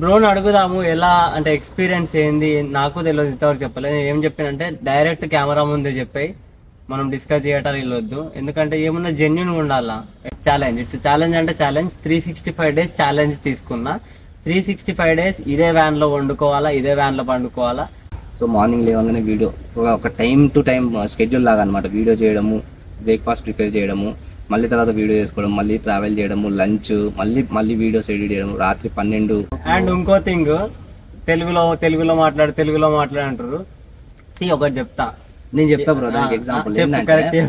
బ్రోని అడుగుదాము ఎలా అంటే ఎక్స్పీరియన్స్ ఏంది, నాకు తెలియదు ఇంతవరకు చెప్పలేదు. నేను ఏం చెప్పానంటే డైరెక్ట్ కెమెరా ముందే చెప్పాయి, మనం డిస్కస్ చేయటాలు వెళ్ళొద్దు. ఎందుకంటే ఏమున్నా జెన్యున్గా ఉండాలా. ఛాలెంజ్, ఇట్స్ ఛాలెంజ్ అంటే ఛాలెంజ్. 365 days ఛాలెంజ్ తీసుకున్నా. 365 days ఇదే వ్యాన్ లో వండుకోవాలా, ఇదే వ్యాన్ లో పండుకోవాలా. సో మార్నింగ్ లేవగానే వీడియో ఒక టైం టు టైం స్కెడ్యూల్ లాగా అనమాట. వీడియో చేయడము, బ్రేక్ఫాస్ట్ ప్రిపేర్ చేయడము, మళ్ళీ తర్వాత వీడియో చేసుకోవడం, మళ్ళీ ట్రావెల్ చేయడము, లంచ్, మళ్ళీ వీడియోస్ ఎడిట్ చేయడం, రాత్రి 12. అండ్ ఇంకో థింగ్, తెలుగులో మాట్లాడంటారు. ఒకటి చెప్తా, నేను చెప్తా బ్రో. దానికి ఎగ్జాంపుల్ ఏంటంటే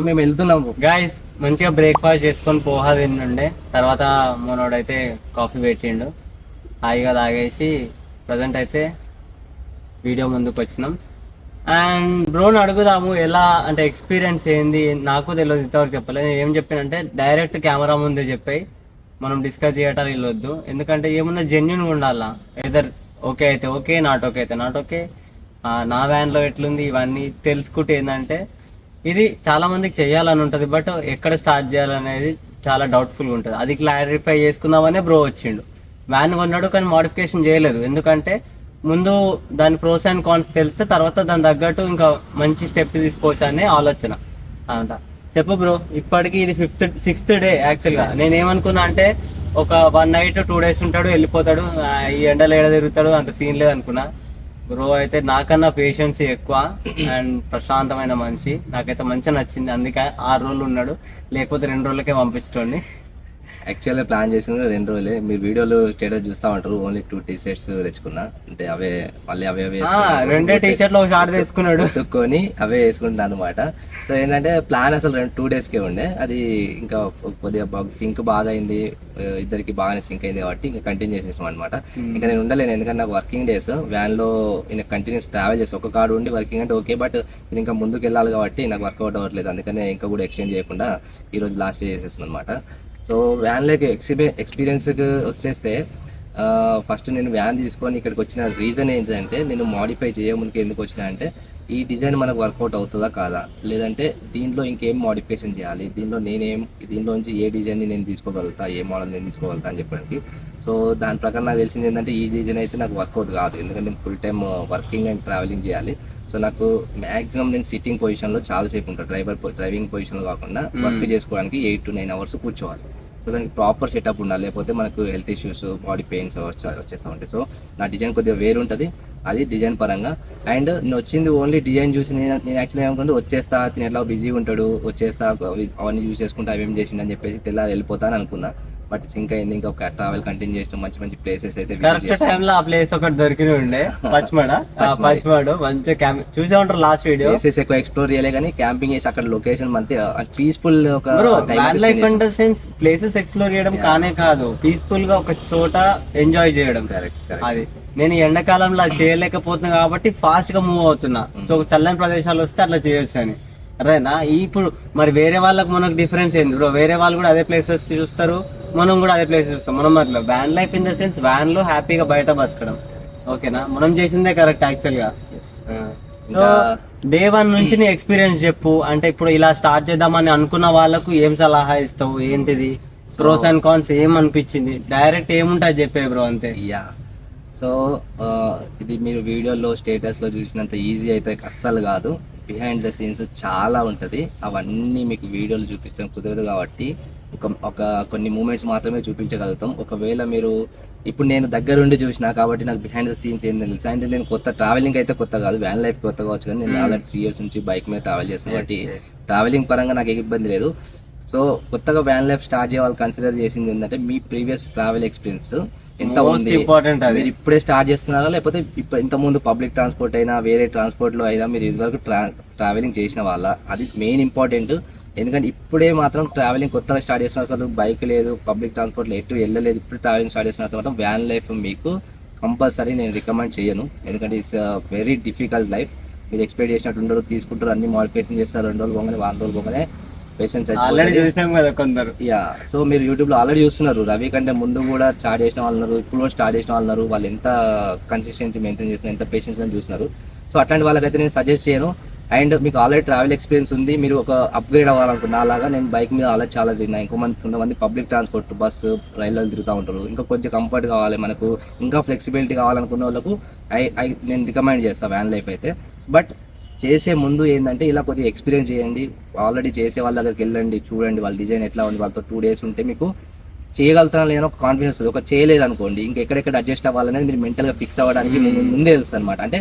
మేము వెళ్తున్నాము గైస్, మంచిగా బ్రేక్ఫాస్ట్ చేసుకొని పోహా తింటుండే, తర్వాత మనోడైతే కాఫీ పెట్టిండు, హాయిగా తాగేసి ప్రజెంట్ అయితే వీడియో ముందుకు వచ్చినాం. అండ్ బ్రోని అడుగుదాము ఎలా అంటే ఎక్స్పీరియన్స్ ఏంది, నాకు తెలియదు ఇంతవరకు చెప్పలేదు. నేను ఏం చెప్పానంటే డైరెక్ట్ కెమెరా ముందే చెప్పాయి, మనం డిస్కస్ చేయటాలు వెళ్ళొద్దు. ఎందుకంటే ఏమున్నా జెన్యున్గా ఉండాలా. ఏదర్ ఓకే అయితే ఓకే, నాట్ ఓకే అయితే నాట్ ఓకే. నా వ్యాన్లో ఎట్లుంది ఇవన్నీ తెలుసుకుంటే ఏంటంటే ఇది చాలా మందికి చేయాలని ఉంటుంది, బట్ ఎక్కడ స్టార్ట్ చేయాలనేది చాలా డౌట్ఫుల్గా ఉంటుంది. అది క్లారిఫై చేసుకుందామనే బ్రో వచ్చిండు. వ్యాన్ కొన్నాడు కానీ మోడిఫికేషన్ చేయలేదు, ఎందుకంటే ముందు దాని ప్రోస్ అండ్ కాన్స్ తెలిస్తే తర్వాత దాని తగ్గట్టు ఇంకా మంచి స్టెప్ తీసుకోవచ్చు అనే ఆలోచన అంట. చెప్పు బ్రో, ఇప్పటికి ఇది 6th డే. యాక్చువల్ గా నేను ఏమనుకున్నా అంటే ఒక 1 night 2 days ఉంటాడు, వెళ్ళిపోతాడు, ఈ ఎండలో ఏడ తిరుగుతాడు, అంత సీన్ లేదు అనుకున్నా. బ్రో అయితే నాకన్నా పేషెన్స్ ఎక్కువ అండ్ ప్రశాంతమైన మనిషి, నాకైతే మంచిగా నచ్చింది. అందుకే 6 రోజులు ఉన్నాడు, లేకపోతే 2 రోజులకే పంపిస్తుండే. యాక్చువల్గా ప్లాన్ చేసింది 2 రోజులే. మీరు వీడియోలు స్టేటస్ చూస్తా ఉంటారు, ఓన్లీ 2 t-shirts తెచ్చుకున్నా, అంటే అవే మళ్ళీ అవే 2 t-shirts ఒక షార్ట్ తీసుకున్నాడు, తొక్కుని అవే వేసుకుంటున్నాను అనమాట. సో ఏంటంటే ప్లాన్ అసలు 2 daysకే ఉండే, అది ఇంకా కొద్దిగా సింక్ బాగా అయింది, ఇద్దరికి బాగానే సింక్ అయింది కాబట్టి ఇంకా కంటిన్యూ చేసేసాం అనమాట. ఇంకా నేను ఉండలేను, ఎందుకంటే నాకు వర్కింగ్ డేస్ వ్యాన్ లో ఇంకా కంటిన్యూస్ ట్రావెల్ చేసి ఒక కాడు ఉండి వర్కింగ్ అంటే ఓకే, బట్ నేను ఇంకా ముందుకు వెళ్ళాలి కాబట్టి నాకు వర్కౌట్ అవ్వట్లేదు. అందుకనే ఇంకా కూడా ఎక్స్చేంజ్ చేయకుండా ఈ రోజు లాస్ట్ చేసేస్తుంది అనమాట. సో వ్యాన్లోకి ఎక్స్పీరియన్స్కి వచ్చేస్తే ఫస్ట్ నేను వ్యాన్ తీసుకొని ఇక్కడికి వచ్చిన రీజన్ ఏంటంటే, నేను మాడిఫై చేయముందుకు ఎందుకు వచ్చినా అంటే ఈ డిజైన్ మనకు వర్కౌట్ అవుతుందా కాదా, లేదంటే దీంట్లో ఇంకేం మాడిఫికేషన్ చేయాలి, దీంట్లోంచి ఏ డిజైన్ని నేను తీసుకోగలుగుతా, ఏ మోడల్ నేను తీసుకోగలుగుతా అని చెప్పడానికి. సో దాని ప్రకారం నాకు తెలిసింది ఏంటంటే ఈ డిజైన్ అయితే నాకు వర్కౌట్ కాదు, ఎందుకంటే నేను full time working and travelling చేయాలి. సో నాకు మాక్సిమం నేను సిట్టింగ్ పొజిషన్లో చాలాసేపు ఉంటాను, డ్రైవింగ్ పొజిషన్లో కాకుండా వర్క్ చేసుకోవడానికి 8 to 9 hours కూర్చోవాలి. సో దానికి ప్రాపర్ సెటప్ ఉండాలి, లేకపోతే మనకు హెల్త్ ఇష్యూస్, బాడీ పెయిన్స్ వచ్చేస్తూ ఉంటాయి. సో నా డిజైన్ కొద్దిగా వేరు ఉంటుంది, అది డిజైన్ పరంగా. అండ్ నేను వచ్చింది ఓన్లీ డిజైన్ చూసి నేను యాక్చువల్లీ ఏమనుకుంటే వచ్చేస్తా, తిని ఎట్లా బిజీగా ఉంటాడు, వచ్చేస్తా అవన్నీ యూజ్ చేసుకుంటా అవేం చేసిండని చెప్పేసి తెల్లారి వెళ్ళిపోతాను అనుకున్నా. బట్ సింక్ అయింది, ఇంకా ఒక ట్రావెల్ కంటిన్యూ చేసిన మంచి ప్లేసెస్ అయితే కరెక్ట్ టైంలో ఆ ప్లేస్ ఒకటి దొరికి ఉండే, పచ్చిమాడు మంచిగా చూసే ఉంటారు లాస్ట్ వీడియో. ప్లేసెస్ ఎక్కువ ఎక్స్ప్లోర్ చేయలే కానీ క్యాంపింగ్ చేసి అక్కడ లొకేషన్ మంచి పీస్ఫుల్ ఒక లైఫ్ అంటే సెన్స్ ప్లేసెస్ ఎక్స్ప్లోర్ చేయడం కానే కాదు, పీస్ఫుల్ గా ఒక చోట ఎంజాయ్ చేయడం. అది నేను ఎండాకాలంలో అది చేయలేకపోతున్నా కాబట్టి ఫాస్ట్ గా మూవ్ అవుతున్నా. సో చల్లని ప్రదేశాలు వస్తే అట్లా చేయొచ్చు అని అదేనా. ఇప్పుడు మరి వేరే వాళ్ళకి మనకు డిఫరెన్స్ ఏంది బ్రో, వేరే వాళ్ళు కూడా అదే ప్లేసెస్ చూస్తారు, మనం కూడా అదే ప్లేసెస్ చూస్తాం. మనం అట్లా van life in the sense van లో హ్యాపీగా బయట బతకడం, ఓకేనా, మనం చేసిందే కరెక్ట్ యాక్చువల్ గా. సో డే 1 నుంచి నీ ఎక్స్పీరియన్స్ చెప్పు. అంటే ఇప్పుడు ఇలా స్టార్ట్ చేద్దామని అనుకున్న వాళ్ళకు ఏం సలహా ఇస్తావు, ఏంటిది ప్రోస్ అండ్ కాన్స్, ఏం అనిపించింది, డైరెక్ట్ ఏముంటుంది చెప్పే బ్రో అంతే. సో ఇది మీరు వీడియోలో స్టేటస్లో చూసినంత ఈజీ అయితే అస్సలు కాదు, బిహైండ్ ద సీన్స్ చాలా ఉంటుంది. అవన్నీ మీకు వీడియోలు చూపించడం కుదరదు కాబట్టి ఒక కొన్ని మూమెంట్స్ మాత్రమే చూపించగలుగుతాం. ఒకవేళ మీరు ఇప్పుడు నేను దగ్గరుండి చూసినా కాబట్టి నాకు బిహైండ్ ద సీన్స్ ఏం తెలుసు. అంటే నేను ట్రావెలింగ్ అయితే కొత్త కాదు, వ్యాన్ లైఫ్ కొత్త కావచ్చు, కానీ నేను ఆల్రెడీ 3 years నుంచి బైక్ మీద ట్రావెల్ చేస్తాను కాబట్టి ట్రావెలింగ్ పరంగా నాకు ఏ ఇబ్బంది లేదు. సో కొత్తగా వ్యాన్ లైఫ్ స్టార్ట్ చేయాలి కన్సిడర్ చేసింది ఏంటంటే మీ ప్రీవియస్ ట్రావెల్ ఎక్స్పీరియన్స్ ఎంత ఉంది, మీరు ఇప్పుడే స్టార్ట్ చేస్తున్నారా, లేకపోతే ఇంత ముందు పబ్లిక్ ట్రాన్స్పోర్ట్ అయినా వేరే ట్రాన్స్పోర్ట్ లో అయినా మీరు ఇదివరకు ట్రావెలింగ్ చేసిన వాళ్ళ, అది మెయిన్ ఇంపార్టెంట్. ఎందుకంటే ఇప్పుడే మాత్రం ట్రావెలింగ్ కొత్తగా స్టార్ట్ చేస్తున్నారు, అసలు బైక్ లేదు, పబ్లిక్ ట్రాన్స్పోర్ట్ లో ఎటు వెళ్ళలేదు, ఇప్పుడు ట్రావెలింగ్ స్టార్ట్ చేసిన తర్వాత వ్యాన్ లైఫ్ మీకు కంపల్సరీ నేను రికమెండ్ చేయను. ఎందుకంటే ఇట్స్ వెరీ డిఫికల్ట్ లైఫ్. మీరు ఎక్స్పెక్ట్ చేసినట్టు ఉండరు, తీసుకుంటారు, అన్ని మోడిఫికేషన్ చేస్తారు, 2 రోజులు పోగానే 1 రోజులు పోగానే పేషెంట్స్ కొందరు. సో మీరు యూట్యూబ్ లో ఆల్రెడీ చూస్తున్నారు, రవి కంటే ముందు కూడా స్టార్ట్ చేసిన వాళ్ళు ఉన్నారు, ఇప్పుడు కూడా స్టార్ట్ చేసిన వాళ్ళు ఉన్నారు, వాళ్ళు ఎంత కన్సిస్టెన్సీ మెయింటైన్ చేసిన, ఎంత పేషెన్స్ అని చూస్తున్నారు. సో అట్లాంటి వాళ్ళకైతే నేను సజెస్ట్ చేయను. అండ్ మీకు ఆల్రెడీ ట్రావెల్ ఎక్స్పీరియన్స్ ఉంది, మీరు ఒక అప్గ్రేడ్ అవ్వాలనుకున్నా అలాగా నేను బైక్ మీద ఆల్రెడీ చాలా తిన్నా. కొంతమంది పబ్లిక్ ట్రాన్స్పోర్ట్ బస్సు రైల్లో తిరుగుతూ ఉంటారు. ఇంకా కొంచెం కంఫర్ట్ కావాలి మనకు, ఇంకా ఫ్లెక్సిబిలిటీ కావాలనుకున్న వాళ్ళకు నేను రికమెండ్ చేస్తాను వ్యాన్ లైఫ్ అయితే. బట్ చేసే ముందు ఏంటంటే ఇలా కొద్దిగా ఎక్స్పీరియన్స్ చేయండి. ఆల్రెడీ చేసే వాళ్ళ దగ్గరికి వెళ్ళండి, చూడండి వాళ్ళ డిజైన్ ఎట్లా ఉంది, వాళ్ళతో 2 days ఉంటే మీకు చేయగలుగుతాను లేని ఒక కాన్ఫిడెన్స్ వస్తుంది. ఒక చేయలేదు అనుకోండి ఇంకా ఎక్కడెక్కడ అడ్జస్ట్ అవ్వాలనేది మీరు మెంటల్గా ఫిక్స్ అవ్వడానికి ముందే తెలుస్తుంది అనమాట. అంటే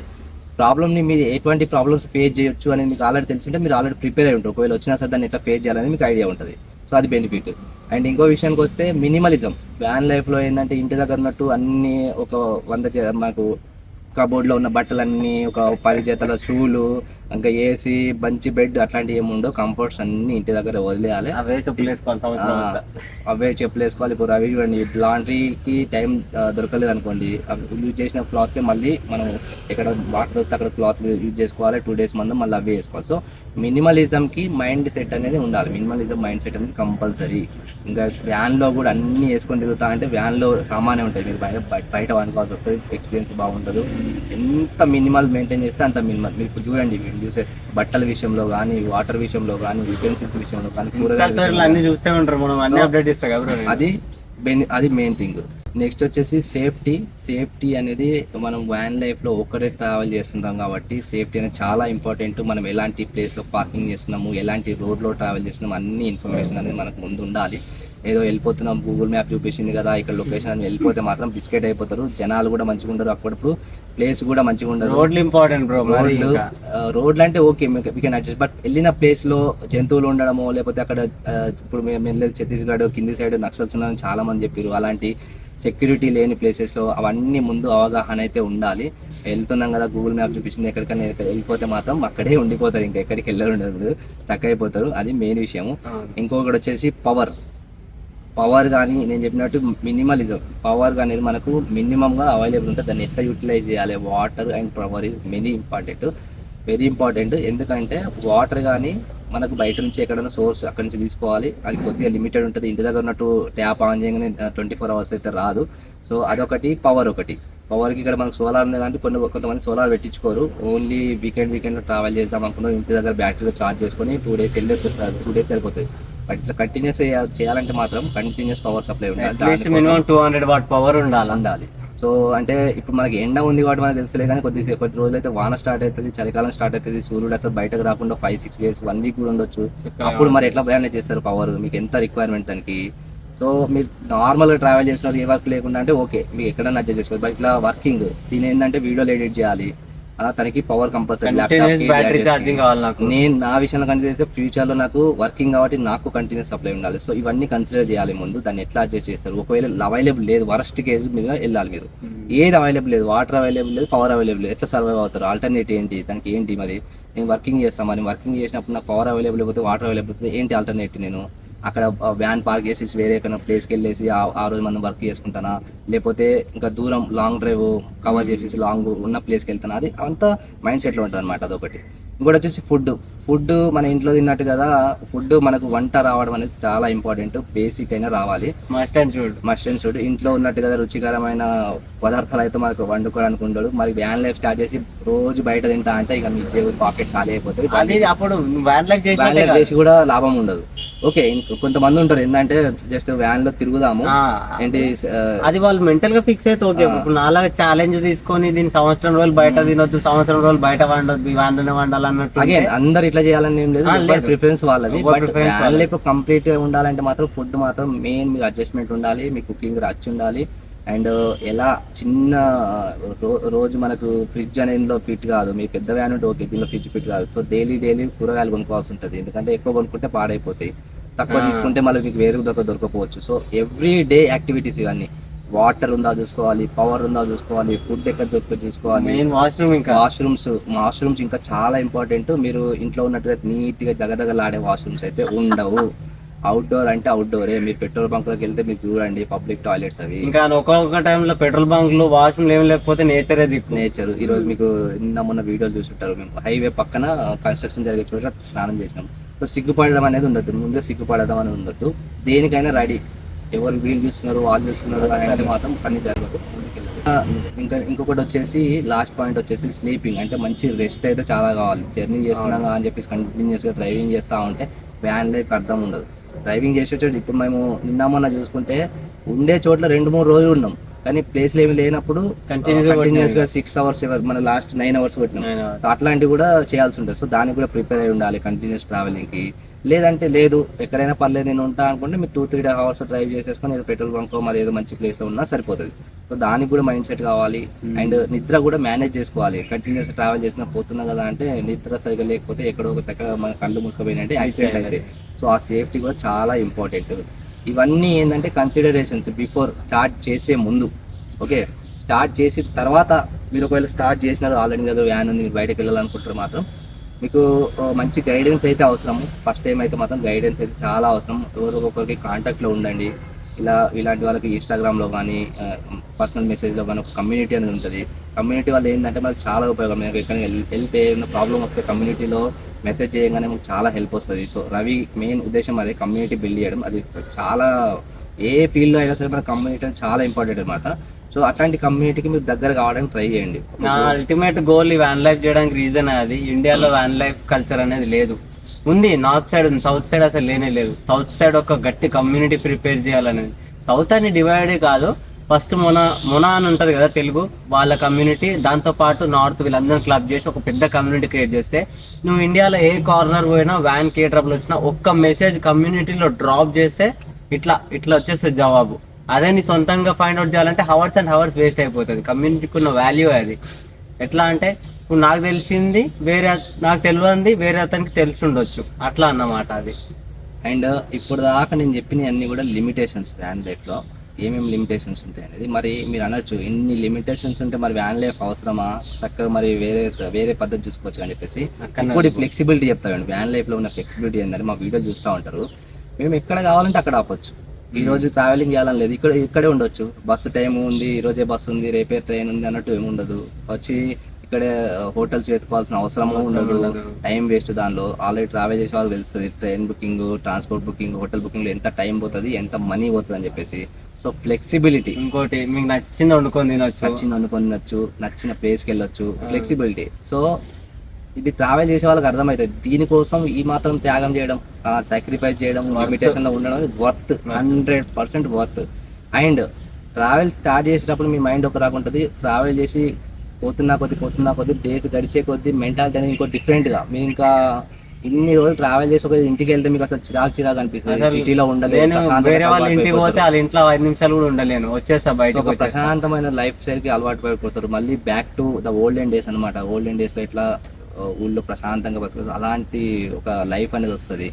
ప్రాబ్లమ్ని మీరు ఎటువంటి ప్రాబ్లమ్స్ ఫేస్ చేయొచ్చు అనేది మీకు ఆల్రెడీ తెలుసుంటే మీరు ఆల్రెడీ ప్రిపేర్ అయి ఉంటారు. ఒకవేళ వచ్చినా సరే దాన్ని ఎట్లా ఫేస్ చేయాలనేది మీకు ఐడియా ఉంటుంది. సో అది బెనిఫిట్. అండ్ ఇంకో విషయానికి వస్తే మినిమలిజం. వ్యాన్ లైఫ్లో ఏంటంటే ఇంటి దగ్గర ఉన్నట్టు అన్ని ఒక 100 మాకు కబోర్డ్లో ఉన్న బట్టలన్నీ, ఒక 10 జతల షూలు, ఇంకా ఏసీ, మంచి బెడ్ అట్లాంటివి ఏమి ఉండవు. కంఫర్ట్స్ అన్ని ఇంటి దగ్గర వదిలేయాలి. అవే చెప్పులు వేసుకోవాలి. ఇప్పుడు అవి చూడండి, లాండ్రీకి టైం దొరకలేదు అనుకోండి, యూజ్ చేసిన క్లాత్స్ మళ్ళీ మనం ఎక్కడ వాటర్ దొరికితే అక్కడ క్లాత్ యూజ్ చేసుకోవాలి. 2 days ముందు మళ్ళీ అవే వేసుకోవాలి. సో మినిమలిజంకి మైండ్ సెట్ అనేది ఉండాలి. మినిమలిజం మైండ్ సెట్ అనేది కంపల్సరీ. ఇంకా వ్యాన్లో కూడా అన్ని వేసుకొని తిరుగుతా అంటే వ్యాన్లో సామానే ఉంటుంది, మీరు బయట వండుకోవాల్సి వస్తుంది, ఎక్స్పీరియన్స్ బాగుంటుంది. ఎంత మినిమల్ మెయింటైన్ చేస్తే అంత మినిమల్. మీరు చూడండి, మీరు చూసే బట్టల విషయంలో కానీ, వాటర్ విషయంలో కానీ, యూటెన్సిల్స్ విషయంలో కానీ, చూస్తే ఉంటారు మనం అన్ని అప్డేట్ ఇస్తాం కదా. అది మెయిన్ థింగ్. నెక్స్ట్ వచ్చేసి సేఫ్టీ అనేది మనం వ్యాన్ లైఫ్లో ఒకరే ట్రావెల్ చేస్తుంటాం కాబట్టి సేఫ్టీ అనేది చాలా ఇంపార్టెంట్. మనం ఎలాంటి ప్లేస్లో పార్కింగ్ చేస్తున్నాము, ఎలాంటి రోడ్లో ట్రావెల్ చేస్తున్నాము, అన్ని ఇన్ఫర్మేషన్ అనేది మనకు ముందు ఉండాలి. ఏదో వెళ్ళిపోతున్నాం గూగుల్ మ్యాప్ చూపించింది కదా ఇక్కడ లొకేషన్ అని వెళ్ళిపోతే మాత్రం బిస్కెట్ అయిపోతారు. జనాలు కూడా మంచిగా ఉండరు, అప్పుడప్పుడు ప్లేస్ కూడా మంచిగా ఉండదు. రోడ్లు ఇంపార్టెంట్ బ్రో. రోడ్లు అంటే okay we can adjust, but వెళ్ళిన ప్లేస్ లో జంతువులు ఉండడమో లేకపోతే అక్కడ ఇప్పుడు మేము వెళ్ళేది ఛత్తీస్గఢ్ కింది సైడ్ నక్సల్స్ ఉన్నారని చాలా మంది చెప్పారు. అలాంటి సెక్యూరిటీ లేని ప్లేసెస్ లో అవన్నీ ముందు అవగాహన అయితే ఉండాలి. వెళ్తున్నాం కదా గూగుల్ మ్యాప్ చూపించింది ఎక్కడికైనా వెళ్ళిపోతే మాత్రం అక్కడే ఉండిపోతారు, ఇంకా ఎక్కడికి వెళ్ళరు, చక్క అయిపోతారు. అది మెయిన్ విషయము. ఇంకొకటి వచ్చేసి పవర్ కానీ నేను చెప్పినట్టు మినిమలిజం. పవర్ అనేది మనకు మినిమంగా అవైలబుల్ ఉంటుంది, దాన్ని ఎట్లా యూటిలైజ్ చేయాలి. Water and power is very important. ఎందుకంటే వాటర్ కానీ మనకు బయట నుంచి ఎక్కడైనా సోర్స్ అక్కడి నుంచి తీసుకోవాలి, అది కొద్దిగా లిమిటెడ్ ఉంటుంది. ఇంటి దగ్గర ఉన్నట్టు ట్యాప్ ఆన్ చేయగానే 24 hours అయితే రాదు. సో అదొకటి. పవర్కి ఇక్కడ మనకు సోలార్ ఉంది కానీ కొంతమంది సోలార్ పెట్టించుకోరు. ఓన్లీ వీకెండ్ ట్రావెల్ చేద్దాం అనుకున్నాం, ఇంటి దగ్గర బ్యాటరీలో ఛార్జ్ చేసుకొని 2 days వెళ్ళి వచ్చేస్తారు, 2 days సరిపోతుంది. బట్ ఇట్లా కంటిన్యూస్ చేయాలంటే మాత్రం కంటిన్యూస్ పవర్ సప్లై ఉండాలి. మినిమం 200 watt పవర్ ఉండాలి. సో అంటే ఇప్పుడు మనకి ఎండ ఉంది కాబట్టి మనకు తెలుసులే కానీ కొద్ది రోజులు అయితే వాన స్టార్ట్ అవుతుంది, చలికాలం స్టార్ట్ అవుతుంది, సూర్యుడు అసలు బయటకు రాకుండా 5-6 days 1 week కూడా ఉండొచ్చు. అప్పుడు మరి ఎట్లా మేనేజ్ చేస్తారు పవర్, మీకు ఎంత రిక్వైర్మెంట్ దానికి. సో మీరు నార్మల్గా ట్రావెల్ చేసినప్పుడు ఏ వర్క్ లేకుండా అంటే ఓకే మీకు ఎక్కడైనా అడ్జస్ట్ చేసుకోవచ్చు. బట్ ఇట్లా వర్కింగ్ దీని ఏంటంటే వీడియోలు ఎడిట్ చేయాలి, తనకి పవర్ కంపల్సరీ. నేను నా విషయంలో కన్సిడర్ చేస్తే ఫ్యూచర్ లో నాకు వర్కింగ్ కాబట్టి నాకు కంటిన్యూస్ సప్లై ఉండాలి. సో ఇవన్నీ కన్సిడర్ చేయాలి ముందు, దాన్ని ఎట్లా అడ్జస్ట్ చేస్తారు. ఒకవేళ అవైలబుల్ లేదు, వరస్ట్ కేసు మీద వెళ్ళాలి మీరు. ఏది అవైలబుల్ లేదు, వాటర్ అవైలబుల్ లేదు, పవర్ అవైలబుల్ లేదు, ఎట్లా సర్వైవ్ అవుతారు? ఆల్టర్నేట్ ఏంటి దానికి? ఏంటి మరి నేను వర్కింగ్ చేస్తాను, మరి వర్కింగ్ చేసినప్పుడు నాకు పవర్ అవైలబుల్ అయిపోతే వాటర్ అవైలబుల్ అయితే ఏంటి ఆల్టర్నేట్? నేను అక్కడ వ్యాన్ పార్క్ చేసి వేరే ఎక్కడ ప్లేస్కి వెళ్ళేసి ఆ రోజు మనం వర్క్ చేసుకుంటానా, లేకపోతే ఇంకా దూరం లాంగ్ డ్రైవ్ కవర్ చేసేసి లాంగ్ ఉన్న ప్లేస్కి వెళ్తానా, అది అంతా మైండ్ సెట్లో ఉంటుంది అనమాట. అదొకటి. ఇంకోటి వచ్చేసి ఫుడ్ మన ఇంట్లో తిన్నట్టు కదా, ఫుడ్ మనకు వంట రావడం అనేది చాలా ఇంపార్టెంట్. బేసిక్ అయినా రావాలి, మస్ట్ అండ్ షుడ్. ఇంట్లో ఉన్నట్టు కదా రుచికరమైన పదార్థాలు అయితే మనకు వండుకోవడానికి ఉండదు. మరి వ్యాన్ లైఫ్ స్టార్ట్ చేసి రోజు బయట తింటా అంటే ఇక మీ పాకెట్ ఖాళీ అయిపోతుంది, అప్పుడు వ్యాన్ లైఫ్ చేసి కూడా లాభం ఉండదు. ఓకే కొంతమంది ఉంటారు ఏంటంటే జస్ట్ వ్యాన్ లో తిరుగుదాము ఏంటి, అది వాళ్ళు మెంటల్ గా ఫిక్స్ అయితే ఓకే. ఇప్పుడు నాలాగా ఛాలెంజ్ తీసుకొని దీన్ని సంవత్సరం రోజులు బయట తినొద్దు, సంవత్సరం రోజులు బయట వండొద్దు, వ్యాన్ లోనే వండాలి అన్నట్టు. అగైన్ అందరు ఇట్లా చేయాలని ఏం లేదు, ప్రిఫరెన్స్ వాళ్ళది. బట్ వ్యాన్ లైఫ్ కంప్లీట్ గా ఉండాలంటే మాత్రం ఫుడ్ మాత్రం మెయిన్ మీకు అడ్జస్ట్మెంట్ ఉండాలి, మీ కుకింగ్ రచ్చి ఉండాలి. అండ్ ఎలా చిన్న రోజు మనకు ఫ్రిడ్జ్ అనేది ఫిట్ కాదు, మీ పెద్ద వ్యాన్ ఉంటే ఓకే, దీనిలో ఫ్రిడ్జ్ ఫిట్ కాదు. సో డైలీ కూరగాయలు కొనుక్కోవాల్సి ఉంటుంది, ఎందుకంటే ఎక్కువ కొనుక్కుంటే పాడైపోతాయి, తక్కువ తీసుకుంటే మళ్ళీ మీకు వేరే దొరకపోవచ్చు. సో ఎవ్రీ డే యాక్టివిటీస్ ఇవన్నీ. వాటర్ ఉందా చూసుకోవాలి, పవర్ ఉందా చూసుకోవాలి, ఫుడ్ ఎక్కడ దొరుకుతుందో చూసుకోవాలి, వాష్రూమ్స్ ఇంకా చాలా ఇంపార్టెంట్. మీరు ఇంట్లో ఉన్నట్టుగా నీట్ గా దగ్గరలాడే వాష్రూమ్స్ అయితే ఉండవు. అవుట్డోర్ అంటే అవుట్డోరే. మీరు పెట్రోల్ బంక్ లోకి వెళ్తే మీరు చూడండి పబ్లిక్ టాయిలెట్స్ అవి. ఇంకా ఒక్కొక్క టైంలో పెట్రోల్ బంక్ లో వాష్రూమ్ ఏమి లేకపోతే నేచర్. ఈ రోజు మీకు మొన్న వీడియోలు చూస్తుంటారు, మేము హైవే పక్కన కన్స్ట్రక్షన్ జరిగే చోట స్నానం చేసినాం. సో సిగ్గుపడడం అనేది ఉండదు, ముందే సిగ్గుపడడం అనేది ఉండదు. దేనికైనా రెడీ. ఎవరు వీళ్ళు చూస్తున్నారు వాళ్ళు చూస్తున్నారు అంటే మాత్రం పని జరగదు, ముందుకెళ్ళాలి. ఇంకా ఇంకొకటి వచ్చేసి లాస్ట్ పాయింట్ వచ్చేసి స్లీపింగ్. అంటే మంచి రెస్ట్ అయితే చాలా కావాలి. జర్నీ చేస్తున్నాం అని చెప్పేసి కంటిన్యూస్గా డ్రైవింగ్ చేస్తూ ఉంటే వ్యాన్ లైఫ్ అర్థం ఉండదు. డ్రైవింగ్ చేసే చోటు ఇప్పుడు మేము నిన్న మొన్న చూసుకుంటే ఉండే చోట్ల 2-3 రోజులు ఉన్నాం, కానీ ప్లేస్లు ఏమి లేనప్పుడు కంటిన్యూస్ గా 6 hours మన లాస్ట్ 9 hours పెట్టినాం. అట్లాంటివి కూడా చేయాల్సి ఉంటుంది. సో దానికి కూడా ప్రిపేర్ అయి ఉండాలి కంటిన్యూస్ ట్రావెలింగ్ కి. లేదంటే లేదు ఎక్కడైనా పర్లేదు నేను ఉంటా అనుకుంటే మీరు 2-3 hours డ్రైవ్ చేసేసుకొని ఏదో పెట్రోల్ బంకో మరి ఏదో మంచి ప్లేస్ లో ఉన్నా సరిపోతుంది. సో దానికి కూడా మైండ్ సెట్ కావాలి. అండ్ నిద్ర కూడా మేనేజ్ చేసుకోవాలి. కంటిన్యూస్ ట్రావెల్ చేసినా పోతున్నాం కదా అంటే నిద్ర సరిగా లేకపోతే ఎక్కడో ఒక చక్కగా మన కళ్ళు మూసుకుపోయినంటే యాక్సిడెంట్ అయితే. సో ఆ సేఫ్టీ కూడా చాలా ఇంపార్టెంట్. ఇవన్నీ ఏంటంటే కన్సిడరేషన్స్ బిఫోర్ స్టార్ట్ చేసే ముందు. ఓకే, స్టార్ట్ చేసిన తర్వాత మీరు ఒకవేళ స్టార్ట్ చేసినారు ఆల్రెడీ కదా వ్యాన్ ఉంది మీరు బయటకు వెళ్ళాలనుకుంటారు మాత్రం మీకు మంచి గైడెన్స్ అయితే అవసరం. ఫస్ట్ టైం అయితే మాత్రం గైడెన్స్ అయితే చాలా అవసరం. ఎవరికొకరికి కాంటాక్ట్లో ఉండండి. ఇలాంటి వాళ్ళకి ఇన్స్టాగ్రామ్లో కానీ పర్సనల్ మెసేజ్లో కానీ ఒక కమ్యూనిటీ అనేది ఉంటుంది. కమ్యూనిటీ వల్ల ఏంటంటే మనకు చాలా ఉపయోగం. మీకు ఎక్కడికి వెళ్తే ఏదైనా ప్రాబ్లం వస్తే కమ్యూనిటీలో మెసేజ్ చేయగానే మనకు చాలా హెల్ప్ వస్తుంది. సో రవి మెయిన్ ఉద్దేశం అదే, కమ్యూనిటీ బిల్డ్ చేయడం. అది చాలా ఏ ఫీల్డ్లో అయినా సరే మన కమ్యూనిటీ చాలా ఇంపార్టెంట్ అనమాట. సో అట్లాంటి కమ్యూనిటీకి మీరు దగ్గర కావడానికి ట్రై చేయండి. నా అల్టిమేట్ గోల్ ఈ వ్యాన్ లైఫ్ చేయడానికి రీజన్ అది. ఇండియాలో వ్యాన్ లైఫ్ కల్చర్ అనేది లేదు. ఉంది నార్త్ సైడ్ ఉంది, సౌత్ సైడ్ అసలు లేనే లేదు. సౌత్ సైడ్ ఒక గట్టి కమ్యూనిటీ ప్రిపేర్ చేయాలనేది. సౌత్ అని డివైడే కాదు, ఫస్ట్ మొన అని ఉంటది కదా తెలుగు వాళ్ళ కమ్యూనిటీ, దాంతో పాటు నార్త్ వీళ్ళందరూ క్లబ్ చేసి ఒక పెద్ద కమ్యూనిటీ క్రియేట్ చేస్తే నువ్వు ఇండియాలో ఏ కార్నర్ పోయినా వ్యాన్ కే ట్రబుల్ వచ్చినా ఒక్క మెసేజ్ కమ్యూనిటీలో డ్రాప్ చేస్తే ఇట్లా వచ్చేస్తుంది జవాబు. అదే నీ సొంతంగా ఫైండ్ అవుట్ చేయాలంటే హవర్స్ అండ్ హవర్స్ వేస్ట్ అయిపోతుంది. కమ్యూనిటీకి ఉన్న వాల్యూ అది. ఎట్లా అంటే ఇప్పుడు నాకు తెలిసింది నాకు తెలియంది వేరే అతనికి తెలిసి ఉండొచ్చు, అట్లా అన్నమాట అది. అండ్ ఇప్పుడు దాకా నేను చెప్పిన అన్ని కూడా లిమిటేషన్స్. వ్యాన్ లైఫ్లో ఏమేమి లిమిటేషన్స్ ఉంటాయి అనేది. మరి మీరు అనొచ్చు ఇన్ని లిమిటేషన్స్ ఉంటే మరి వ్యాన్ లైఫ్ అవసరమా, చక్కగా మరి వేరే పద్ధతి చూసుకోవచ్చు అని చెప్పేసి. ఇప్పుడు ఫ్లెక్సిబిలిటీ చెప్తామండి. వ్యాన్ లైఫ్లో ఉన్న ఫ్లెక్సిబిలిటీ ఏంటంటే మా వీడియోలు చూస్తూ ఉంటారు, మేము ఎక్కడ కావాలంటే అక్కడ ఆపొచ్చు. ఈ రోజు ట్రావెలింగ్ చేయాలని లేదు, ఇక్కడే ఉండొచ్చు. బస్సు టైం ఉంది, ఈ రోజే బస్సు ఉంది, రేపే ట్రైన్ ఉంది అన్నట్టు ఏమి ఉండదు. వచ్చి ఇక్కడే హోటల్స్ వెతుకోవాల్సిన అవసరమూ ఉండదు. టైం వేస్ట్ దానిలో. ఆల్రెడీ ట్రావెల్ చేసే వాళ్ళు తెలుస్తుంది train booking, transport booking, hotel booking లో ఎంత టైం పోతుంది, ఎంత మనీ పోతుంది అని చెప్పేసి. So flexibility. ఇంకోటి మీకు నచ్చింది వండుకొని తినొచ్చు, నచ్చిన ప్లేస్కి వెళ్ళొచ్చు. ఫ్లెక్సిబిలిటీ. సో ఇది ట్రావెల్ చేసే వాళ్ళకి అర్థమవుతుంది. దీనికోసం ఈ మాత్రం త్యాగం చేయడం, సాక్రిఫైస్ చేయడం, లిమిటేషన్ లో ఉండడం worth, 100% worth. And travel start చేసేటప్పుడు మీ మైండ్ ఒక రకం ఉంటుంది. ట్రావెల్ చేసి పోతున్నా కొద్ది డేస్ గడిచే కొద్ది మెంటాలిటీ అనేది ఇంకో డిఫరెంట్ గా. మీరు ఇంకా ఇన్ని రోజులు ట్రావెల్ చేసి ఒక ఇంటికి వెళ్తే మీకు అసలు చిరాకు అనిపిస్తుంది. సిటీలో ఉండలేను, వేరే వాళ్ళ ఇంటికి పోతే వాళ్ళ ఇంట్లో 5 నిమిషాలు కూడా ఉండలేను, వచ్చేస్తా బయట. ప్రశాంతమైన లైఫ్ స్టైల్ కి అలవాటు పడిపోతారు. మళ్ళీ back to the olden days అనమాట. ఓల్డెన్ డేస్ లో ఇట్లా ఊళ్ళో ప్రశాంతంగా బతుకుతారు. అలాంటి ఒక లైఫ్ అనేది వస్తుంది.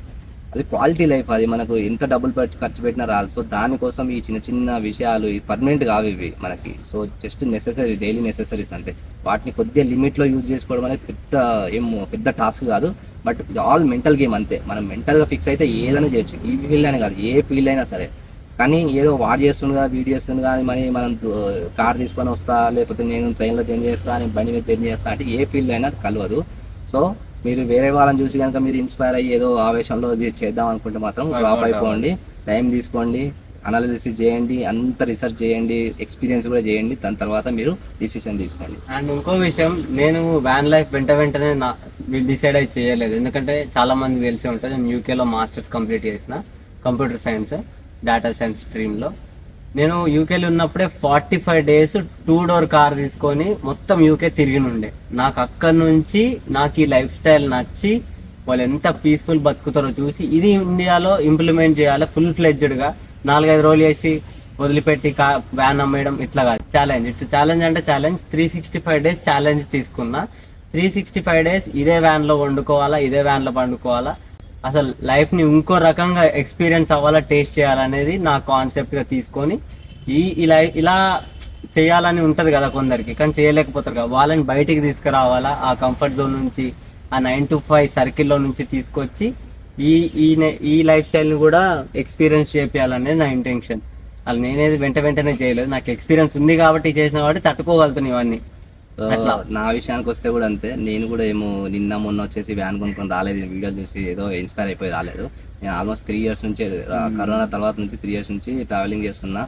అది క్వాలిటీ లైఫ్. అది మనకు ఎంత డబ్బులు ఖర్చు పెట్టినా రాదు. సో దానికోసం ఈ చిన్న విషయాలు పర్మనెంట్ కావు ఇవి మనకి. So just necessary, daily necessaries అంతే. వాటిని కొద్దిగా లిమిట్లో యూజ్ చేసుకోవడం అనేది పెద్ద టాస్క్ కాదు. బట్ ఇది ఆల్ మెంటల్ గేమ్ అంతే. మనం మెంటల్గా ఫిక్స్ అయితే ఏదైనా చేయొచ్చు. ఈ ఫీల్డ్ అయినా కాదు, ఏ ఫీల్డ్ అయినా సరే. కానీ ఏదో వాడు చేస్తుండగా వీడు చేస్తుండగా అని మనం కార్ తీసుకొని వస్తా, లేకపోతే నేను ట్రైన్లో జర్నీ చేస్తా, నేను బండి మీద జర్నీ చేస్తా అంటే ఏ ఫీల్డ్ అయినా కలవదు. సో మీరు వేరే వాళ్ళని చూసి కనుక మీరు ఇన్స్పైర్ అయ్యి ఏదో ఆవేశంలో చేద్దాం అనుకుంటే మాత్రం డ్రాప్ అయిపోండి. టైం తీసుకోండి, అనాలిసిస్ చేయండి, అంత రీసెర్చ్ చేయండి, ఎక్స్పీరియన్స్ కూడా చేయండి. దాని తర్వాత మీరు డిసిషన్ తీసుకోండి. అండ్ ఇంకో విషయం, నేను వ్యాన్ లైఫ్ వెంటనే డిసైడ్ అయి చేయలేదు. ఎందుకంటే చాలా మంది తెలిసి ఉంటుంది, నేను యూకేలో మాస్టర్స్ కంప్లీట్ చేసిన కంప్యూటర్ సైన్స్, డేటా సైన్స్ స్ట్రీమ్లో. నేను యూకేలో ఉన్నప్పుడే 45 days 2-door కార్ తీసుకొని మొత్తం యూకే తిరిగినుండే. నాకు అక్కడి నుంచి నాకు ఈ లైఫ్ స్టైల్ నచ్చి వాళ్ళు ఎంత పీస్ఫుల్ బతుకుతారో చూసి ఇది ఇండియాలో ఇంప్లిమెంట్ చేయాలి ఫుల్ ఫ్లెడ్జ్డ్గా. 4-5 రోజులు చేసి వదిలిపెట్టి వ్యాన్ అమ్మేయడం ఇట్లా కాదు. ఛాలెంజ్, ఇట్స్ ఛాలెంజ్ అంటే ఛాలెంజ్. 365 days ఛాలెంజ్ తీసుకున్నా. 365 days ఇదే వ్యాన్లో వండుకోవాలా, ఇదే వ్యాన్లో పండుకోవాలా, అసలు లైఫ్ని ఇంకో రకంగా ఎక్స్పీరియన్స్ అవ్వాలా, టేస్ట్ చేయాలనేది నా కాన్సెప్ట్గా తీసుకొని ఇలా చేయాలని ఉంటుంది కదా కొందరికి, కానీ చేయలేకపోతారు కదా. వాళ్ళని బయటికి తీసుకురావాలా, ఆ కంఫర్ట్ జోన్ నుంచి, ఆ 9 to 5 సర్కిల్లో నుంచి తీసుకొచ్చి ఈ లైఫ్ స్టైల్ని కూడా ఎక్స్పీరియన్స్ చేయాలనేది నా ఇంటెన్షన్. అది నేనేది వెంటనే చేయలేదు. నాకు ఎక్స్పీరియన్స్ ఉంది కాబట్టి చేసిన కాబట్టి తట్టుకోగలుగుతున్నాను ఇవన్నీ. సో నా విషయానికి వస్తే కూడా అంతే, నేను కూడా ఏమో నిన్న మొన్న వచ్చేసి వ్యాన్ కొనుక్కొని రాలేదు, వీడియోలు చూసి ఏదో ఇన్స్పైర్ అయిపోయి రాలేదు. నేను ఆల్మోస్ట్ 3 years నుంచి కరోనా తర్వాత నుంచి 3 years నుంచి ట్రావెలింగ్ చేస్తున్నా,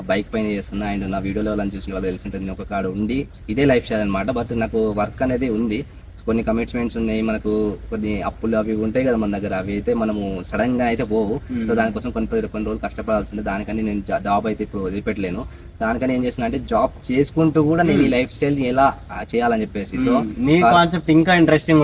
బైక్ పైన చేస్తున్నా. అండ్ నా వీడియోలో వాళ్ళని చూసిన వాళ్ళు తెలిసింటుంది, నేను ఒక కాడ ఉండి ఇదే లైఫ్ స్టైల్ అనమాట. బట్ నాకు వర్క్ అనేది ఉంది, కొన్ని కమిట్మెంట్స్ ఉన్నాయి, మనకు కొన్ని అప్పులు అవి ఉంటాయి కదా మన దగ్గర, అవి అయితే మనము సడన్ గా అయితే పోవు. సో దానికోసం కొన్ని రోజులు కష్టపడాల్సి ఉంటుంది. దానికని నేను జాబ్ అయితే ఇప్పుడు వదిలిపెట్టలేను. దానికని ఏం చేసిన అంటే జాబ్ చేసుకుంటూ కూడా నేను ఈ లైఫ్ స్టైల్ ని ఎలా చేయాలని చెప్పేసి. సో నీ కాన్సెప్ట్ ఇంకా ఇంట్రెస్టింగ్.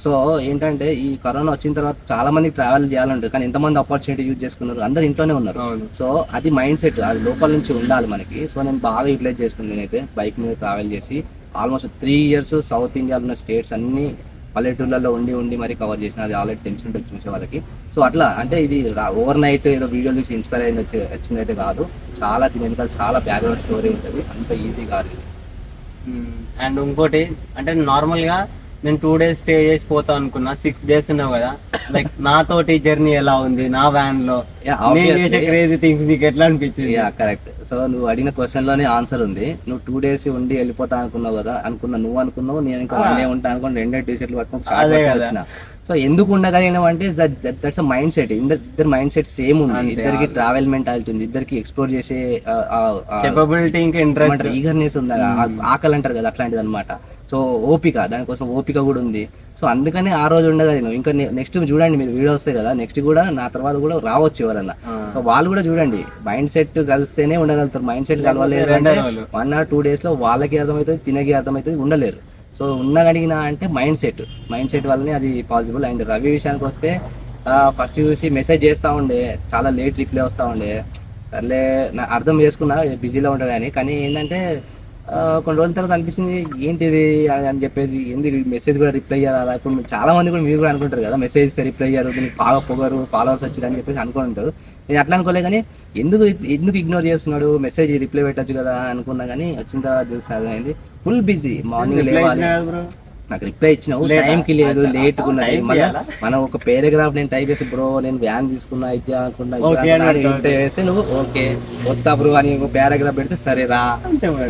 సో ఏంటంటే ఈ కరోనా వచ్చిన తర్వాత చాలా మంది ట్రావెల్ చేయాలంటారు, కానీ ఎంతమంది ఆపర్చునిటీ యూజ్ చేసుకున్నారు, అందరు ఇంట్లోనే ఉన్నారు. సో అది మైండ్ సెట్, అది లోపల నుంచి ఉండాలి మనకి. సో నేను బాగా యూటిలైజ్ చేసుకున్నాను. నేనైతే బైక్ మీద ట్రావెల్ చేసి ఆల్మోస్ట్ 3 years సౌత్ ఇండియాలో ఉన్న స్టేట్స్ అన్ని పల్లెటూళ్ళలో ఉండి మరి కవర్ చేసిన, అది ఆల్రెడీ తెలిసి ఉంటుంది చూసే వాళ్ళకి. సో అట్లా అంటే ఇది ఓవర్ నైట్ ఏదో వీడియో చూసి ఇన్స్పైర్ అయింది వచ్చిందైతే కాదు, చాలా దీని వెనకాల చాలా బ్యాక్గ్రౌండ్ స్టోరీ ఉంటుంది, అంత ఈజీ కాదు. అండ్ ఇంకోటి అంటే నార్మల్ గా నేను 2 days స్టే చేసి పోతా అనుకున్నా, 6 days ఉన్నావు కదా, లైక్ నాతోటి జర్నీ ఎలా ఉంది నా వ్యాన్ లో, క్రేజీ థింగ్స్ నీకు ఎట్లా అనిపించింది? కరెక్ట్. సో నువ్వు అడిగిన క్వశ్చన్ లోనే ఆన్సర్ ఉంది. నువ్వు 2 days ఉండి వెళ్ళిపోతా అనుకున్నావు కదా, నువ్వు అనుకున్నావు, నేను ఇంకా 1 day ఉంటా అనుకుని 2 టీ-షర్ట్లు పట్టుకుని వచ్చిన. సో ఎందుకు ఉండగలిగినాం అంటే దట్స్ మైండ్ సెట్, ఇద్దరు మైండ్ సెట్ సేమ్ ఉంది, ఇద్దరికి ట్రావెల్ మెంటాలిటీ ఉంది, ఇద్దరికి ఎక్స్ప్లోర్ చేసే కేపబిలిటీ ఇంకా ఇంట్రెస్ట్ ఈగర్నెస్ ఉంది, ఆకలి అంటారు కదా అట్లాంటిది అనమాట. సో ఓపిక, దానికోసం ఓపిక కూడా ఉంది. సో అందుకని ఆ రోజు ఉండగలిగినాం. ఇంకా నెక్స్ట్ చూడండి, మీరు వీడియో వస్తాయి కదా, నెక్స్ట్ కూడా నా తర్వాత కూడా రావచ్చు ఎవరన్నా. సో వాళ్ళు కూడా చూడండి, మైండ్ సెట్ కలిస్తేనే ఉండగలుగుతారు. మైండ్ సెట్ కలవలేదు అంటే 1 or 2 days లో వాళ్ళకి అర్థమవుతుంది, తినకి అర్థమవుతుంది, ఉండలేరు. సో ఉండగలిగిన అంటే మైండ్ సెట్ వల్లనే అది పాసిబుల్. అండ్ రవి విషయానికి వస్తే ఫస్ట్ చూసి మెసేజ్ చేస్తూ ఉండే, చాలా లేట్ రిప్లై వస్తూ ఉండే. సర్లే నా అర్థం చేసుకున్నా బిజీలో ఉంటాడని, కానీ ఏంటంటే కొన్ని రోజుల తర్వాత అనిపించింది ఏంటిది అని చెప్పేసి, ఎందుకు మెసేజ్ కూడా రిప్లై చేయాలి. ఇప్పుడు చాలా మంది కూడా మీరు కూడా అనుకుంటారు కదా, మెసేజ్ ఇస్తే రిప్లై చేయరు, దీనికి బాగా పొగరు, ఫాలోవర్స్ వచ్చారు అని చెప్పేసి అనుకుంటారు. నేను అట్లా అనుకోలే, కానీ ఎందుకు ఇగ్నోర్ చేస్తున్నాడు, మెసేజ్ రిప్లై పెట్టచ్చు కదా అనుకున్నా. కానీ వచ్చిన తర్వాత చూసి అర్థమైంది ఫుల్ బిజీ. మార్నింగ్ లేవాలి, నాకు రిప్లై ఇచ్చినావు, టైంకి లేదు, లేట్ ఉన్నది. మళ్ళీ మనం ఒక పారాగ్రాఫ్ నేను టైప్ చేసి బ్రో నేను వ్యాన్ తీసుకున్నా ఇచ్చా అనుకున్నా వేస్తే నువ్వు ఓకే వస్తా బ్రో అని ఒక పారాగ్రాఫ్ పెడితే సరే రా.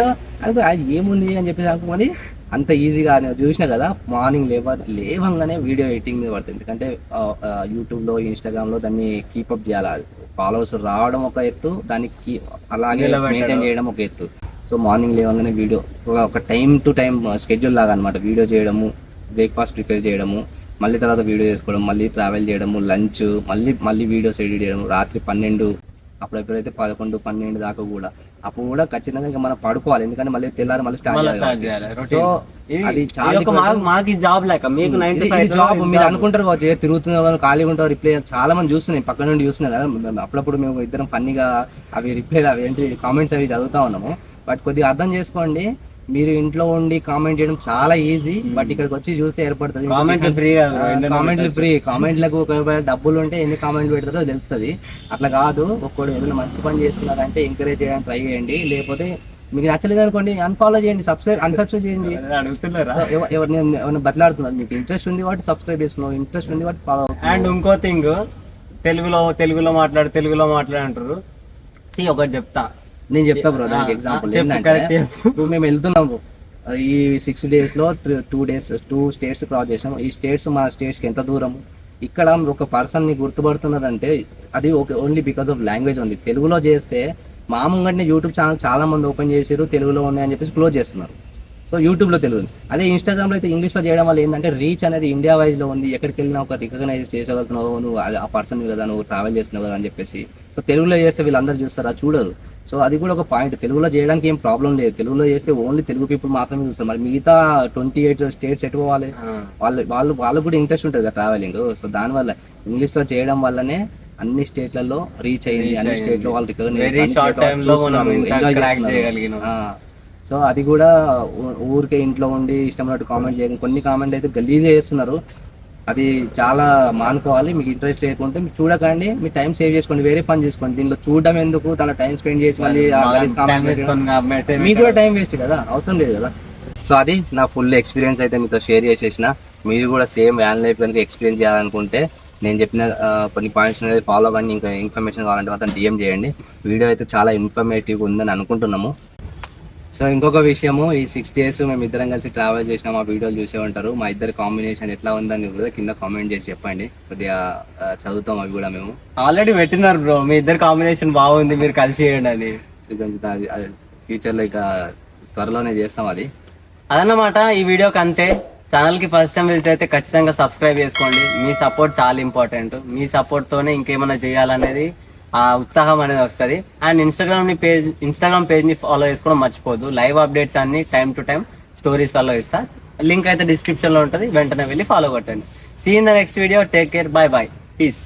సో అనుకో ఏముంది అని చెప్పేసి అనుకోని అంత ఈజీగా చూసినా కదా. మార్నింగ్ లేవంగానే వీడియో ఎడిటింగ్ మీద పడుతుంది, ఎందుకంటే యూట్యూబ్లో ఇన్స్టాగ్రామ్లో దాన్ని కీపప్ చేయాలి. ఫాలోవర్స్ రావడం ఒక ఎత్తు, దానికి అలాగే మెయింటైన్ చేయడం ఒక ఎత్తు. సో మార్నింగ్ లేవగానే వీడియో ఒక టైం టు టైం స్కెడ్యూల్ లాగా అనమాట. వీడియో చేయడము, బ్రేక్ఫాస్ట్ ప్రిపేర్ చేయడము, మళ్ళీ తర్వాత వీడియో చేసుకోవడం, మళ్ళీ ట్రావెల్ చేయడము, లంచ్, మళ్ళీ వీడియోస్ ఎడిట్ చేయడం, రాత్రి 12 అప్పుడు ఎప్పుడైతే 11-12 దాకా కూడా, అప్పుడు కూడా ఖచ్చితంగా ఇంకా మనం పడుకోవాలి, ఎందుకంటే మళ్ళీ తెల్లారి మళ్ళీ స్టార్ట్ చేయాలి. సో అది చాలా మాకు జాబ్ లేక మీకు 9 to 5 జాబ్ మీరు అనుకుంటారు కావచ్చు, తిరుగుతున్న ఖాళీగా ఉంటారు, రిప్లై చాలా మంది చూస్తున్నాయి, పక్క నుండి చూస్తున్నా కదా. అప్పుడప్పుడు మేము ఇద్దరం ఫన్నీగా అవి రిప్లై అవి ఏంటి కామెంట్స్ అవి చదువుతా ఉన్నాము. బట్ కొద్దిగా అర్థం చేసుకోండి, మీరు ఇంట్లో ఉండి కామెంట్ చేయడం చాలా ఈజీ, బట్ ఇక్కడికి వచ్చి చూస్తే ఏర్పడుతుంది. కామెంట్లు ఫ్రీ, కామెంట్లకు ఒకవేళ డబ్బులు ఉంటే ఎన్ని కామెంట్లు పెడతారో తెలుస్తుంది. అట్లా కాదు, ఒక్కడు ఏదైనా మంచి పని చేస్తున్నారంటే ఎంకరేజ్ చేయడానికి ట్రై చేయండి, లేకపోతే మీకు నచ్చలేదు అనుకోండి అన్ఫాలో చేయండి, అన్సబ్స్క్రైబ్ చేయండి. ఎవరైనా బతలాడుతున్నారు, మీకు ఇంట్రెస్ట్ ఉంది కాబట్టి సబ్స్క్రైబ్ చేస్తున్నావు, ఇంట్రెస్ట్ ఉంది కాబట్టి ఫాలో. అండ్ ఇంకో థింగ్, తెలుగులో మాట్లాడు అంటారు. ఒకటి చెప్తా, నేను చెప్తా బ్రో, దానికి ఎగ్జాంపుల్ ఏంటంటే ఇప్పుడు మేము వెళ్తున్నాము ఈ 6 days లో 2 states క్రాస్ చేసాం. ఈ స్టేట్స్ మా స్టేట్స్ కి ఎంత దూరం, ఇక్కడ ఒక పర్సన్ ని గుర్తుపడుతున్నారంటే అది only because of language only. తెలుగులో చేస్తే మామూలుగానే యూట్యూబ్ ఛానల్ చాలా మంది ఓపెన్ చేసారు, తెలుగులో ఉన్నాయని చెప్పేసి క్లోజ్ చేస్తున్నారు. సో యూట్యూబ్లో తెలుగు. అదే ఇన్స్టాగ్రామ్లో అయితే ఇంగ్లీష్లో చేయడం వల్ల ఏంటంటే రీచ్ అనేది ఇండియా వైజ్లో ఉంది, ఎక్కడికి వెళ్ళినా ఒక రికగ్నైజ్ చేసగలుగుతున్నావు, నువ్వు ఆ పర్సన్ కదా, నువ్వు ట్రావెల్ చేస్తున్నావు కదా అని చెప్పేసి. సో తెలుగులో చేస్తే వీళ్ళందరూ చూస్తారా, చూడరు. సో అది కూడా ఒక పాయింట్, తెలుగులో చేయడానికి ఏం ప్రాబ్లం లేదు, తెలుగులో చేస్తే ఓన్లీ తెలుగు పీపుల్ మాత్రమే చూస్తారు. మరి మిగతా 28 స్టేట్స్ ఎటు పోవాలి, వాళ్ళు కూడా ఇంట్రెస్ట్ ఉంటుంది కదా ట్రావెలింగ్. సో దానివల్ల ఇంగ్లీష్లో చేయడం వల్లనే అన్ని స్టేట్లలో రీచ్ అయింది, అన్ని స్టేట్ లో వాళ్ళు రికగ్నైజ్ సో అది కూడా ఊరికే ఇంట్లో ఉండి ఇష్టం ఉన్నట్టు కామెంట్ చేయడం. కొన్ని కామెంట్ అయితే గలీజే చేస్తున్నారు, అది చాలా మానుకోవాలి. మీకు ఇంట్రెస్ట్ లేకుంటే మీరు చూడకండి, మీ టైం సేవ్ చేసుకోండి, వేరే పని చేసుకోండి. దీనిలో చూడడం ఎందుకు, తన టైం స్పెండ్ చేసి మళ్ళీ మీకు కూడా టైం వేస్ట్ కదా, అవసరం లేదు కదా. సో అది నా ఫుల్ ఎక్స్పీరియన్స్ అయితే మీతో షేర్ చేసేసిన. మీరు కూడా సేమ్ వ్యాన్ లైఫ్ కనుక ఎక్స్పీరియన్స్ చేయాలనుకుంటే నేను చెప్పిన కొన్ని పాయింట్స్ అనేది ఫాలో అవ్వండి. ఇంకా ఇన్ఫర్మేషన్ కావాలంటే మాత్రం DM చేయండి. వీడియో అయితే చాలా ఇన్ఫర్మేటివ్ ఉందని అనుకుంటున్నాము. సో ఇంకొక విషయము, ఈ 6 days మేము ఇద్దరం కలిసి ట్రావెల్ చేసిన మా వీడియోలు చూసే ఉంటారు. మా ఇద్దరి కాంబినేషన్ ఎట్లా ఉందని కూడా కింద కామెంట్ చేసి చెప్పండి. కొద్దిగా చదువుతాం అవి కూడా మేము. ఆల్రెడీ పెట్టినారు బ్రో, మీ ఇద్దరు కాంబినేషన్ బాగుంది, మీరు కలిసి చేయండి అని. ఫ్యూచర్లో ఇక త్వరలోనే చేస్తాం అది. అదన్నమాట ఈ వీడియోకి అంతే. ఛానల్ కి ఫస్ట్ టైం విజిట్ అయితే ఖచ్చితంగా సబ్స్క్రైబ్ చేసుకోండి. మీ సపోర్ట్ చాలా ఇంపార్టెంట్. మీ సపోర్ట్ తోనే ఇంకేమైనా చేయాలనేది ఆ ఉత్సాహం అనేది వస్తుంది. అండ్ ఇన్స్టాగ్రామ్ పేజ్ ని ఫాలో చేసుకోవడం మర్చిపోద్దు. లైవ్ అప్డేట్స్ అన్ని టైం టు టైం స్టోరీస్ వల్ల ఇస్తా. లింక్ అయితే డిస్క్రిప్షన్ లో ఉంటుంది, వెంటనే వెళ్ళి ఫాలో కొట్టండి. See in the next video. Take care, bye bye, piece.